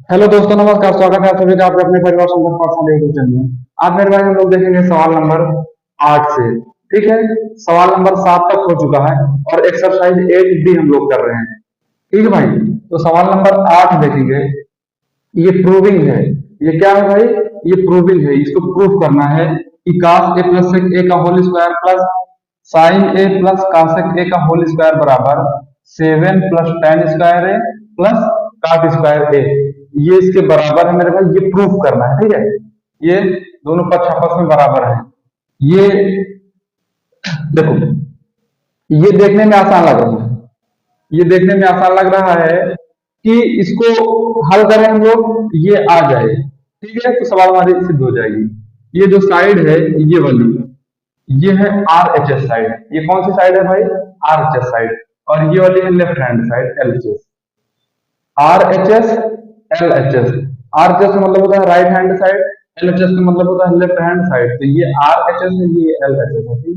Hello दोस्तों, नमस्कार। स्वागत है आप सभी का आपके अपने परिवार संपर्क पाठशाला यूट्यूब चैनल में। आज मेरे भाई हम लोग देखेंगे सवाल नंबर 8 से। ठीक है, सवाल नंबर 7 तक हो चुका है और एक्सरसाइज 8 भी हम लोग कर रहे हैं। ठीक है भाई, तो सवाल नंबर 8 देखेंगे। ये प्रूविंग है। ये क्या है भाई? ये प्रूविंग है। इसको प्रूफ करना है कि cos a plus sec a का whole square plus sin a plus cosec a का होल स्क्वायर बराबर 7 plus tan square a plus cot square a। ये इसके बराबर है मेरे भाई। ये प्रूफ करना है। ठीक है, ये दोनों पक्ष आपस में बराबर है। ये देखो, ये देखने में आसान लग रहा है। ये देखने में आसान लग रहा है कि इसको हल करें हम लोग, ये आ जाए। ठीक है, तो सवाल हमारी सिद्ध हो जाएगी। ये जो साइड है, ये वाली, ये है आर एच एस साइड। ये कौन सी साइड है भाई? R H S side. और ये वाली है left hand side, L H S. R H S, L H S. R H S का मतलब होता है right hand side, L H S का मतलब होता है लेफ्ट हैंड साइड। तो ये आर एच एस है, ये एल एच एस है। ठीक,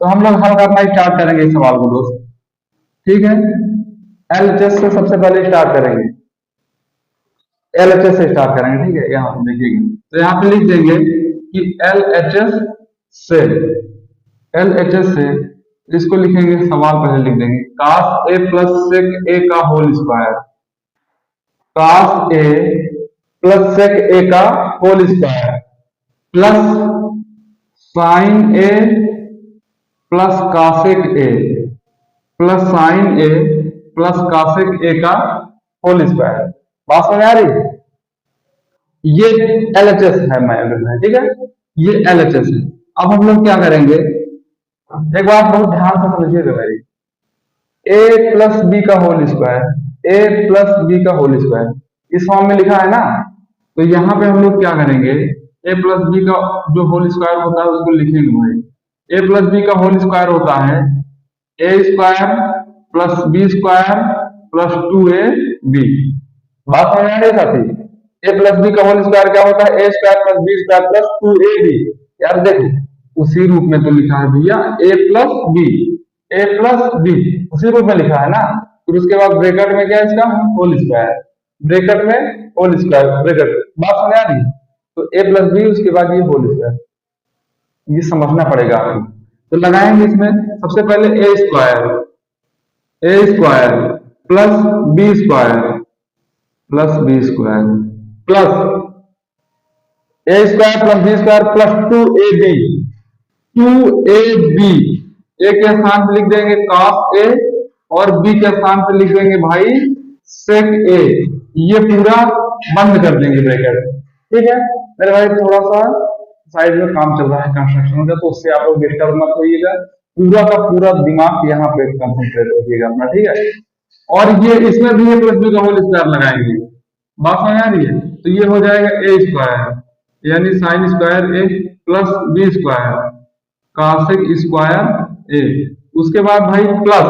तो हम लोग हल करना स्टार्ट करेंगे इस सवाल को दोस्त। ठीक है, एल एच एस से सबसे पहले स्टार्ट करेंगे। एल एच एस से स्टार्ट करेंगे। ठीक है, यहाँ पे देखिएगा, तो यहाँ पे लिख देंगे कि एल एच एस से, एल एच एस से इसको लिखेंगे। सवाल पहले लिख देंगे cos a plus sec a का whole square. cos a plus sec a का whole square plus sin a plus cosec a plus sin a plus cosec a का होल स्क्वायर। बात समझ आ रही है? ये LHS है मैं। ठीक है, ये LHS है। अब हम लोग क्या करेंगे, एक बात बहुत ध्यान से समझिएगा मेरी। a प्लस बी का whole square, a plus b का होल स्क्वायर इस फॉर्म में लिखा है ना। तो यहाँ पे हम लोग क्या करेंगे, a प्लस बी का जो होल स्क्वायर होता है उसको लिखेंगे भाई। a प्लस बी का होल स्क्वायर होता है a square plus B square plus 2ab। बात समझ आ रही है साथी? a प्लस बी का होल स्क्वायर क्या होता है? a square plus B square plus 2ab। यार देखो, उसी रूप में तो लिखा है भैया, a plus b, a plus b उसी रूप में लिखा है ना। फिर उसके बाद ब्रैकेट में क्या है इसका? होल स्क्वायर, ब्रैकेट में होल स्क्वायर, ब्रैकेट। बात समझ आ रही है? तो a प्लस बी, उसके बाद ये होल स्क्वायर, ये समझना पड़ेगा आपको। तो लगाएंगे इसमें सबसे पहले A square plus B square plus B square plus A square plus B square plus 2ab। 2ab, A के स्थान पे लिख देंगे cos a और बी के स्थान पे लिख देंगे भाई sec a। ये पूरा बंद कर देंगे ब्रैकेट। ठीक है मेरे भाई, थोड़ा सा साइड में काम चल रहा है कंस्ट्रक्शन का, तो उससे आप लोग डिस्टर्ब मत होइएगा। पूरा का पूरा दिमाग यहाँ पे कंसंट्रेट होइएगा अपना। ठीक है, और ये इसमें भी ए प्लस बी का होल स्क्वायर लगाएंगे। बात समझ आ रही है? तो ये हो जाएगा ए स्क्वायर यानी sine square A plus B square cosec square A. उसके बाद भाई प्लस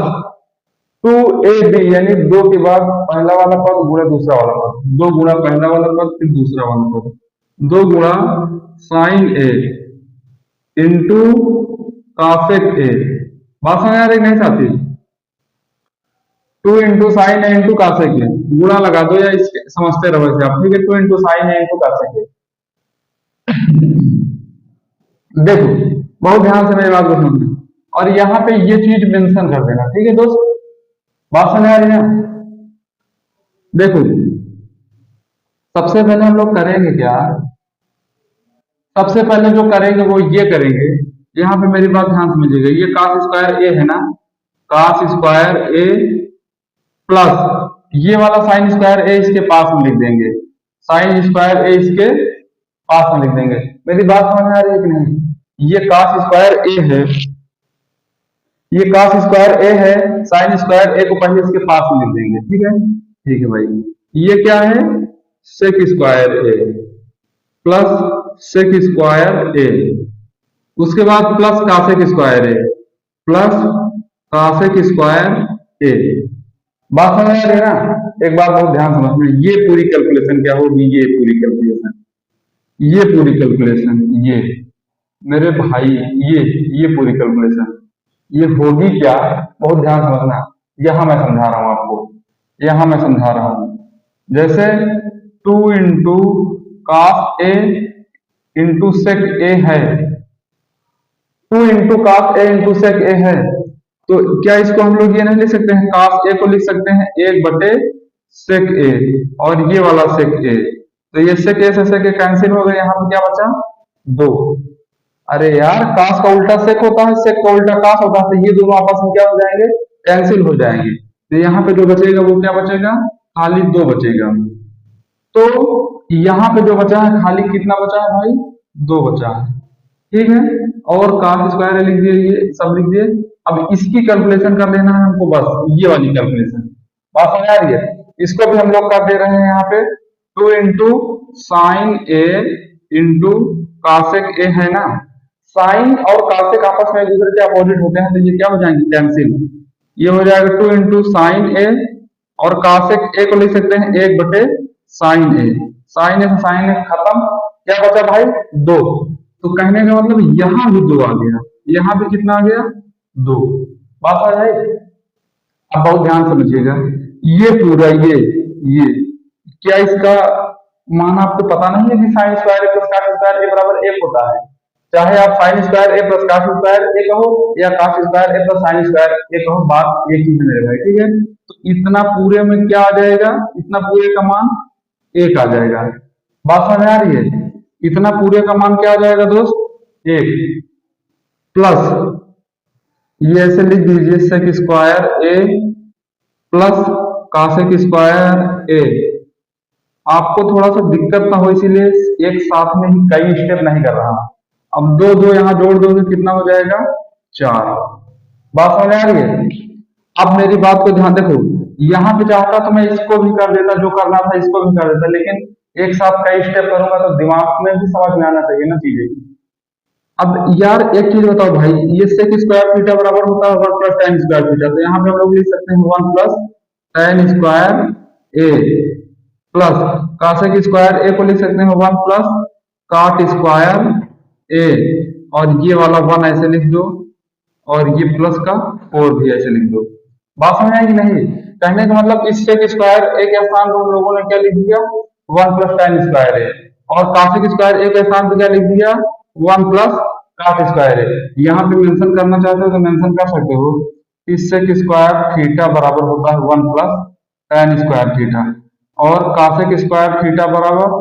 2ab यानी दो के बाद पहला वाला पद गुणा दूसरा वाला पद, दो गुणा पहला वाला पद फिर दूसरा वाला पद, दो गुणा sine a into cosec a. बात समझ आ रही नहीं साथी? 2 into sine a into cosec a, गुणा लगा दो या इसके समझते रहो इसे आप। ठीक है, 2 into sine a into cosec ए। देखो, बहुत ध्यान से मेरी बात को सुनना और यहाँ पे ये चीज मेंशन कर देना। ठीक है दोस्त, बात समझ आ रही है? देखो, सबसे पहले हम लोग करेंगे क्या, सबसे पहले जो करेंगे वो ये करेंगे। यहाँ पे मेरी बात ध्यान समझिएगा, ये cos स्क्वायर ए है ना, cos स्क्वायर ए प्लस ये वाला साइन स्क्वायर ए इसके पास में लिख देंगे, साइन स्क्वायर ए इसके पास में लिख देंगे। मेरी बात समझ में आ रही है कि नहीं? ये cos स्क्वायर ए है, ये cos स्क्वायर ए है, साइन स्क्वायर ए को पहले इसके पास में लिख देंगे। ठीक है, ठीक है भाई। ये क्या है? sec square A plus sec square A, उसके बाद प्लस cosec स्क्वायर ए प्लस cosec स्क्वायर ए। बात समझ आ रही है ना? एक बात बहुत ध्यान समझना, ये पूरी कैलकुलेशन क्या होगी, ये पूरी कैलकुलेशन, ये पूरी कैलकुलेशन, ये मेरे भाई, ये पूरी कैलकुलेशन ये होगी क्या, बहुत ध्यान समझना। यहां मैं समझा रहा हूं आपको, यहां मैं समझा रहा हूं। जैसे 2 cos A into sec A है, 2 cos A into sec A है, तो क्या इसको हम लोग ये नहीं लिख सकते हैं, cos A को लिख सकते हैं 1/sec A, और ये वाला sec A, तो ये sec A से sec A कैंसिल हो गए, यहाँ पे क्या बचा 2। अरे यार cos का उल्टा sec होता है, sec का उल्टा cos होता है, तो ये दोनों आपस में क्या हो जाएंगे, कैंसिल हो जाएंगे, तो यहाँ पे जो बचेगा वो क्या बचेगा, खाली 2 बचेगा। तो यहाँ पे जो बचा है खाली कितना बचा है भाई, 2 बचा है, ठीक है। और cos स्क्वायर लिख दिए, ये सब लिख दिए। अब इसकी कैलकुलेशन कर लेना है हमको, बस ये वाली कैलकुलेशन, बात समझ आ रही है। इसको भी हम लोग कर दे रहे हैं यहाँ पे, 2 इंटू साइन ए इंटू कासेक ए है ना, साइन और कासेक आपस में एक दूसरे के अपोजिट होते हैं, तो ये क्या हो जाएंगे, कैंसिल। ये हो जाएगा 2 इंटू साइन ए, और कासेक ए को लिख सकते हैं 1/साइन ए, साइन ए से साइन ए खत्म, क्या बचा भाई 2। तो कहने का मतलब यहाँ भी 2 आ गया, यहाँ भी कितना आ गया 2, बात आ जाए। अब बहुत ध्यान समझिएगा, ये पूरा ये क्या इसका मान आपको पता नहीं है कि साइन स्क्वायर ए प्लस कॉस स्क्वायर ए बराबर 1 होता है, चाहे आप साइन स्क्वायर ए प्लस कॉस स्क्वायर ए कहो या कॉस स्क्वायर ए प्लस साइन स्क्वायर ए कहो, बात एक ही मेरे भाई, ठीक है। तो इतना पूरे में क्या आ जाएगा, इतना पूरे का मान 1 आ जाएगा, बात समझ आ रही है। इतना पूरे का मान क्या आ जाएगा दोस्त, 1 प्लस ये ऐसे लिख दीजिए सेक स्क्वायर ए प्लस कासेक स्क्वायर ए। आपको थोड़ा सा दिक्कत ना हो इसीलिए एक साथ में ही कई स्टेप नहीं कर रहा। अब 2 यहाँ जोड़ दोगे कितना हो जाएगा 4, बात समझ आ रही है। अब मेरी बात को ध्यान देखो, यहाँ पे चाहता तो मैं इसको भी कर देता, जो करना था इसको भी कर देता, लेकिन एक साथ कई स्टेप करूंगा तो दिमाग में भी समझ में आना चाहिए ना चीजें। अब यार एक चीज बताओ भाई, ये सेक स्क्वायर थीटा बराबर होता है 1 प्लस tan स्क्वायर थीटा, तो यहाँ पे हम लोग लिख सकते हैं 1 प्लस tan स्क्वायर ए प्लस कासेक स्क्वायर ए को लिख सकते हैं 1 प्लस काट स्क्वायर ए, और ये वाला 1 ऐसे लिख दो, और ये प्लस का 4 भी ऐसे लिख दो, बात समझ आएगी नहीं। कहने का मतलब इस सेक स्क्वायर ए के स्थान पर हम लोगों ने क्या लिख दिया 1 प्लस tan स्क्वायर ए, और कासेक स्क्वायर ए के स्थान पर क्या लिख दिया 1 प्लस काट स्क्वायर ए। यहाँ पे मेंशन करना चाहते हो तो मेंशन कर सकते हो, इस सेक स्क्वायर थीटा बराबर होता है 1 प्लस tan स्क्वायर थीटा, और कासेक स्क्वायर थीटा बराबर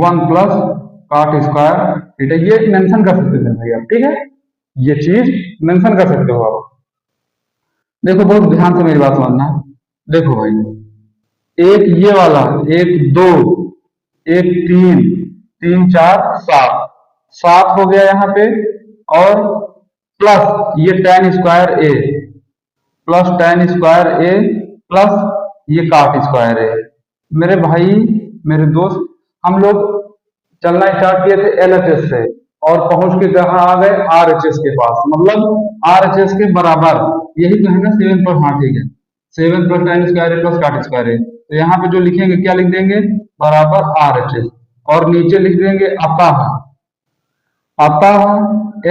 1 प्लस काट स्क्वायर थीटा, ये मेंशन कर सकते थे भाई आप, ठीक है, ये चीज मेंशन कर सकते हो आप। देखो बहुत ध्यान से मेरी बात समझना, देखो भाई, एक ये वाला, एक 2, एक 3, 3 4 7, 7 हो गया यहाँ पे, और प्लस ये tan स्क्वायर ए प्लस tan स्क्वायर ए प्लस ये काट स्क्वायर ए। मेरे भाई मेरे दोस्त, हम लोग चलना स्टार्ट किए थे LHS से, और पहुंच के कहा आ गए RHS के पास, मतलब RHS के बराबर, यही तो है ना 7 पर, हाँ ठीक है, 7 प्लस tan स्क्वायर ए प्लस काट स्क्वायर ए। तो यहाँ पे जो लिखेंगे क्या लिख देंगे बराबर RHS, और नीचे लिख देंगे अतः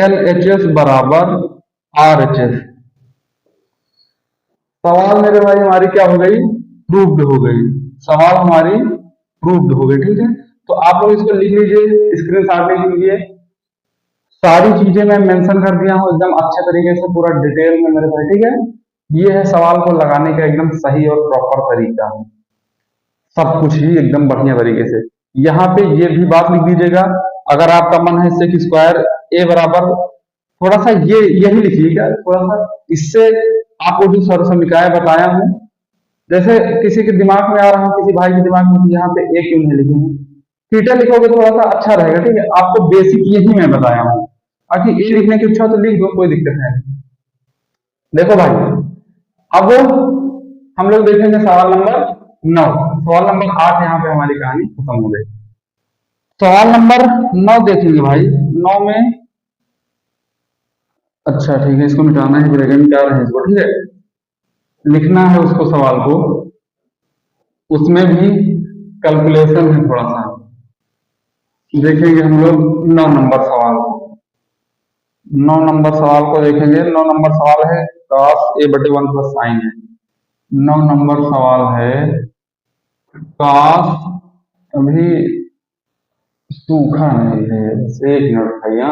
LHS बराबर RHS। सवाल मेरे भाई हमारी क्या हो गई, प्रूव्ड हो गई, सवाल हमारी प्रूव्ड हो गई, ठीक है। तो आप लोग इसको लिख लीजिए, स्क्रीनशॉट ले लीजिए, सारी चीजें मैं मेंशन कर दिया हूँ एकदम अच्छे तरीके से, पूरा डिटेल में मेरे भाई, ठीक है। ये है सवाल को लगाने का एकदम सही और प्रॉपर तरीका, सब कुछ ही एकदम बढ़िया तरीके से। यहाँ पे ये भी बात लिख दीजिएगा, अगर आपका मन है सेक स्क्वायर ए बराबर, थोड़ा सा ये यही लिखिएगा, थोड़ा सा इससे आपको जो सर समीकरण बताया हूँ, जैसे किसी के दिमाग में आ रहा है, किसी भाई के दिमाग में, यहाँ पे ए क्यों नहीं लिखेंगे, थीटा लिखोगे थोड़ा सा अच्छा रहेगा, ठीक है। आपको बेसिक यही मैं बताया हूँ, बाकी ए लिखने की इच्छा तो लिख दो, कोई दिक्कत है नहीं। देखो भाई, अब हम लोग देखेंगे सवाल नंबर 9, सवाल नंबर 8 यहाँ पे हमारी कहानी खत्म हो गई। सवाल नंबर 9 देखेंगे भाई, 9 में, अच्छा ठीक है, इसको मिटाना ही पड़ेगा, मिटा रहे हैं इसको, ठीक है, लिखना है उसको सवाल को, उसमें भी कैलकुलेशन है थोड़ा सा। देखेंगे हम लोग 9 नंबर सवाल को, 9 नंबर सवाल को देखेंगे। 9 नंबर सवाल है cos a/1 प्लस साइन है। 9 नंबर सवाल है cos अभी सूखा नहीं है, बस 1 मिनट भैया।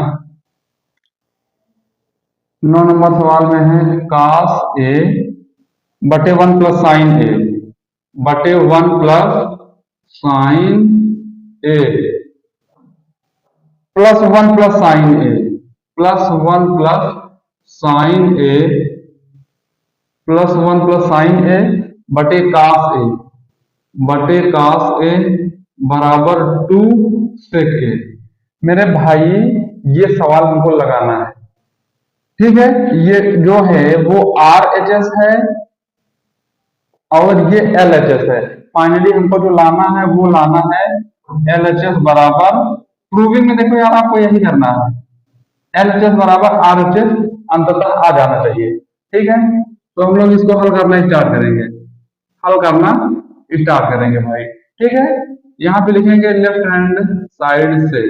9 नंबर सवाल में है कास ए बटे 1 + sin a बटे 1 + sin a +1 + sin a +1 + sin a +1 + sin a बटे कास ए बराबर 2 sec a। मेरे भाई ये सवाल हमको लगाना है, ठीक है। ये जो है वो RHS है और ये LHS है। फाइनली हमको जो लाना है वो लाना है LHS बराबर, प्रूविंग में देखो यार आपको यही करना है, LHS बराबर RHS अंततः आ जाना चाहिए, ठीक है। तो हम लोग इसको हल करना स्टार्ट करेंगे भाई, ठीक है। यहाँ पे लिखेंगे लेफ्ट हैंड साइड से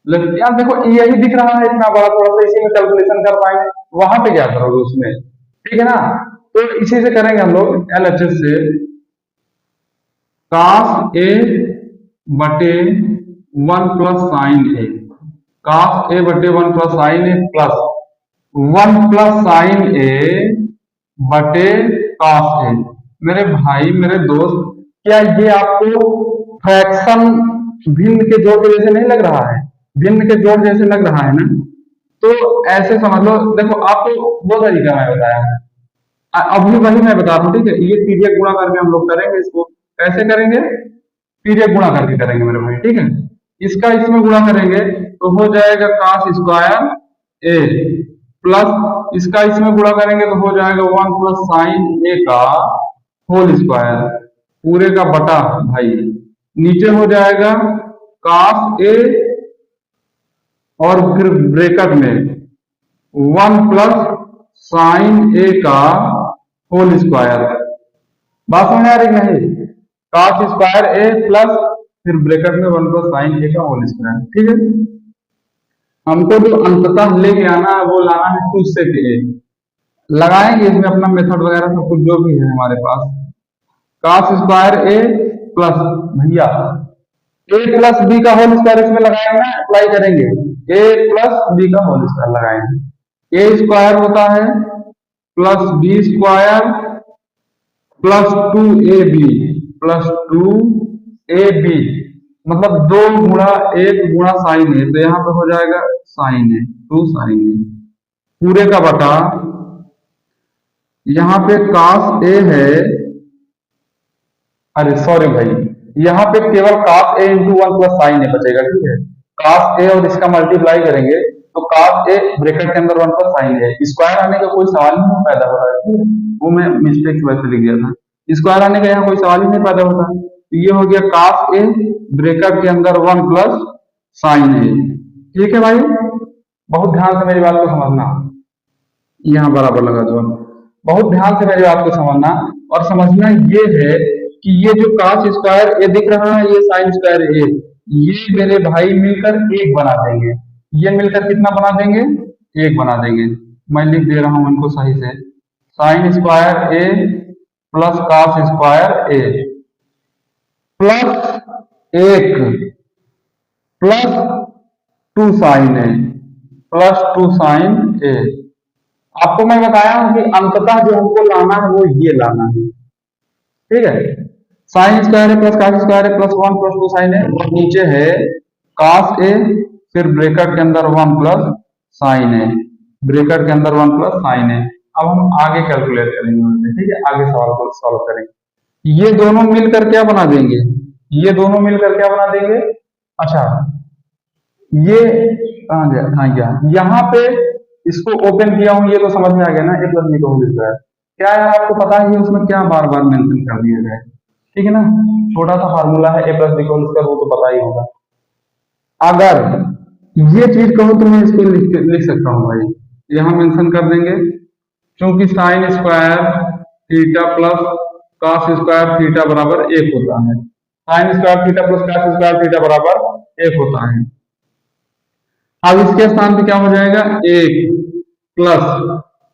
लेफ्ट, यार देखो यही दिख रहा है इतना बड़ा, थोड़ा सा इसी में कैलकुलेशन कर पाएंगे, वहां पे क्या करोगे उसमें, ठीक है ना। तो इसी से करेंगे हम लोग LHS से कास ए बटे 1 + sin a, कास ए बटे 1 + sin a plus 1 + sin a बटे कास ए। मेरे भाई मेरे दोस्त, क्या ये आपको फ्रैक्शन भिन्न के जोड़ के जैसे नहीं लग रहा है? भिन्न के जोड़ जैसे लग रहा है ना, तो ऐसे समझ लो। देखो आपको दो तरीका मैं बताया है, अभी वही मैं बता रहा हूँ, ठीक है। ये पीरियड गुणा करके हम लोग करेंगे इसको, कैसे करेंगे? पीरियड गुणा करके करेंगे मेरे भाई, ठीक है। इसका इसमें गुणा करेंगे तो हो जाएगा कास स्क्वायर ए प्लस इसका इसमें गुणा करेंगे तो हो जाएगा 1 + sin a का होल स्क्वायर पूरे का बटा भाई, नीचे हो जाएगा कास ए और फिर ब्रैकेट में 1 + sin a का होल स्क्वायर। बात समझ आ रही नहीं? कास स्क्वायर ए प्लस फिर ब्रैकेट में 1 + sin a का होल स्क्वायर, ठीक है। हमको जो अंततः लेके आना है वो लाना है 2 sec a। लगाएंगे इसमें अपना मेथड वगैरह सब कुछ जो भी है हमारे पास। कास स्क्वायर ए प्लस भैया a + b का होल स्क्वायर इसमें लगाएंगे ना, अप्लाई करेंगे a + b का होल स्क्वायर लगाएंगे। a स्क्वायर होता है +b स्क्वायर +2ab मतलब 2 × 1 × sin a, तो यहाँ पे हो जाएगा sin a 2 sin a पूरे का बटा, यहाँ पे कास ए है, अरे सॉरी भाई, यहाँ पे केवल कास ए × 1 + sin a बचेगा, ठीक है। कास ए और इसका मल्टीप्लाई करेंगे तो कास ए ब्रैकेट के अंदर 1 + sin a, स्क्वायर आने का कोई सवाल ही नहीं पैदा हो रहा है, ठीक है। वो मैं मिस्टेक से वैसे लिख दिया था, स्क्वायर आने का यहाँ कोई सवाल ही नहीं पैदा होता। तो ये हो गया कास ए ब्रैकेट के अंदर 1 + sin a, ठीक है भाई। बहुत ध्यान से मेरी बात को समझना, यहाँ बराबर लगा दो। बहुत ध्यान से मेरी बात को समझना और समझना ये है कि ये जो कास स्क्वायर ए दिख रहा है, ये साइन स्क्वायर ए, ये मेरे भाई मिलकर एक बना देंगे। ये मिलकर कितना बना देंगे? एक बना देंगे। मैं लिख दे रहा हूं इनको सही से, sine square A plus cos square A plus 1 plus 2 sin a plus 2 sin a। आपको मैं बताया हूं कि अंततः जो हमको लाना है वो ये लाना है, ठीक है। साइन स्क्वायर है प्लस कास स्क्वायर है प्लस 1 + 2 sin a और नीचे है कास ए फिर ब्रैकेट के अंदर 1 + sin a, ब्रैकेट के अंदर 1 + sin a। अब हम आगे कैलकुलेट करेंगे, ठीक है, आगे सवाल को सॉल्व करेंगे। ये दोनों मिलकर क्या बना देंगे? ये दोनों मिलकर क्या बना देंगे? अच्छा ये कहाँ गया? हाँ गया, यहाँ पे इसको ओपन किया हूं, ये तो समझ में आ गया ना, a + b का होल स्क्वायर। क्या है आपको पता है उसमें क्या बार बार मेंशन कर दिया जाए, ठीक है ना। छोटा सा फार्मूला है a + b का होल स्क्वायर, वो तो पता ही होगा। अगर ये चीज कहूं तो मैं इसको लिख सकता हूं भाई, यहां मेंशन कर देंगे, क्योंकि sine square theta plus cos square theta बराबर 1 होता है। Sine square theta plus cos square theta बराबर 1 होता है। अब इसके स्थान पे क्या हो जाएगा? 1 प्लस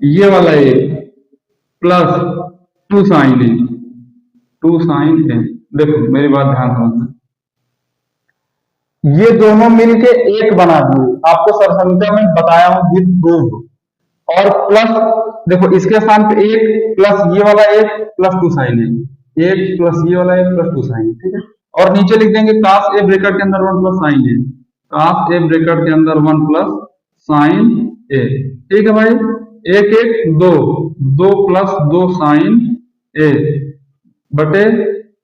ये वाला 1 plus 2 sin a, 2 sin a। देखो मेरी बात ध्यान समझना, ये दोनों मिलके एक बना दिए, आपको सरसंख्या में बताया हूं विद प्रूफ। और प्लस देखो इसके स्थान पे एक प्लस ये वाला एक प्लस टू साइन है, एक प्लस ये वाला एक प्लस टू साइन है, ठीक है। और नीचे लिख देंगे काश ए ब्रेकेट के अंदर वन प्लस साइन ए, काश ए ब्रेकेट के अंदर वन प्लस साइन ए, ठीक है भाई। एक एक दो, दो प्लस दो साइन ए बटे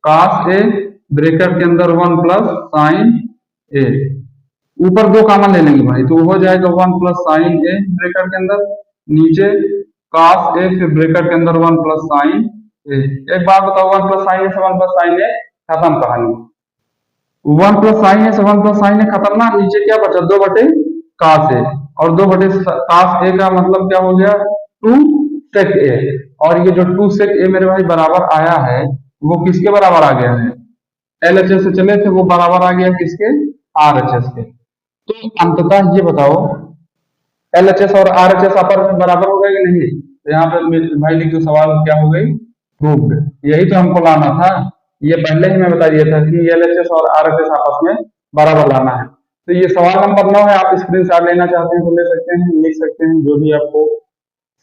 काश ए ब्रेकेट के अंदर वन प्लस साइन ए, ऊपर दो कॉमन ले लेंगे भाई तो हो जाएगा वन प्लस साइन ए ब्रेकेट के अंदर, नीचे cos ए फिर ब्रेकेट के अंदर वन प्लस साइन ए। एक बात बताओ, वन प्लस साइन ए से वन प्लस साइन ए खत्म कहानी, वन प्लस साइन ए से वन प्लस साइन ए खत्म ना, नीचे क्या बचा दो बटे cos ए, और दो बटे cos ए का मतलब क्या हो गया टू sec ए, और ये जो टू sec ए मेरे भाई बराबर आया है वो किसके बराबर आ गया है, LHS से चले थे वो बराबर आ गया किसके, RHS के। तो अंततः ये बताओ LHS और RHS आपस में बराबर हो गए कि नहीं, तो यहाँ पे भाई लिख दो सवाल क्या हो गई, प्रूव्ड। यही तो हमको लाना था, ये पहले ही मैं बता दिया था कि LHS और RHS आपस में बराबर लाना है। तो ये सवाल नंबर 9 है, आप स्क्रीनशॉट लेना चाहते हैं तो ले सकते हैं, लिख सकते हैं जो भी आपको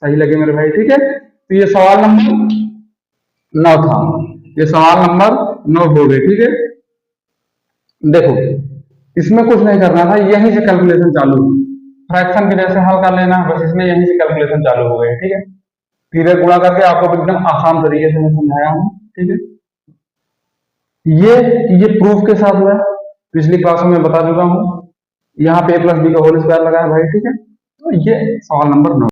सही लगे मेरे भाई, ठीक है। तो ये सवाल नंबर 9 था, ये सवाल नंबर 9 हो गए, ठीक है। देखो इसमें कुछ नहीं करना था, यहीं से कैलकुलेशन चालू, फ्रैक्शन के जैसे हल कर लेना, बस इसमें यहीं से कैलकुलेशन चालू हो गए, ठीक है। सीधे गुणा करके आपको एकदम आसान तरीके से मैं समझाया हूँ, ठीक है। ये प्रूफ के साथ हुआ, पिछली क्लास में बता चुका हूँ, यहाँ पे a प्लस बी का होल स्क्वायर लगा है भाई, ठीक है। तो ये सवाल नंबर 9।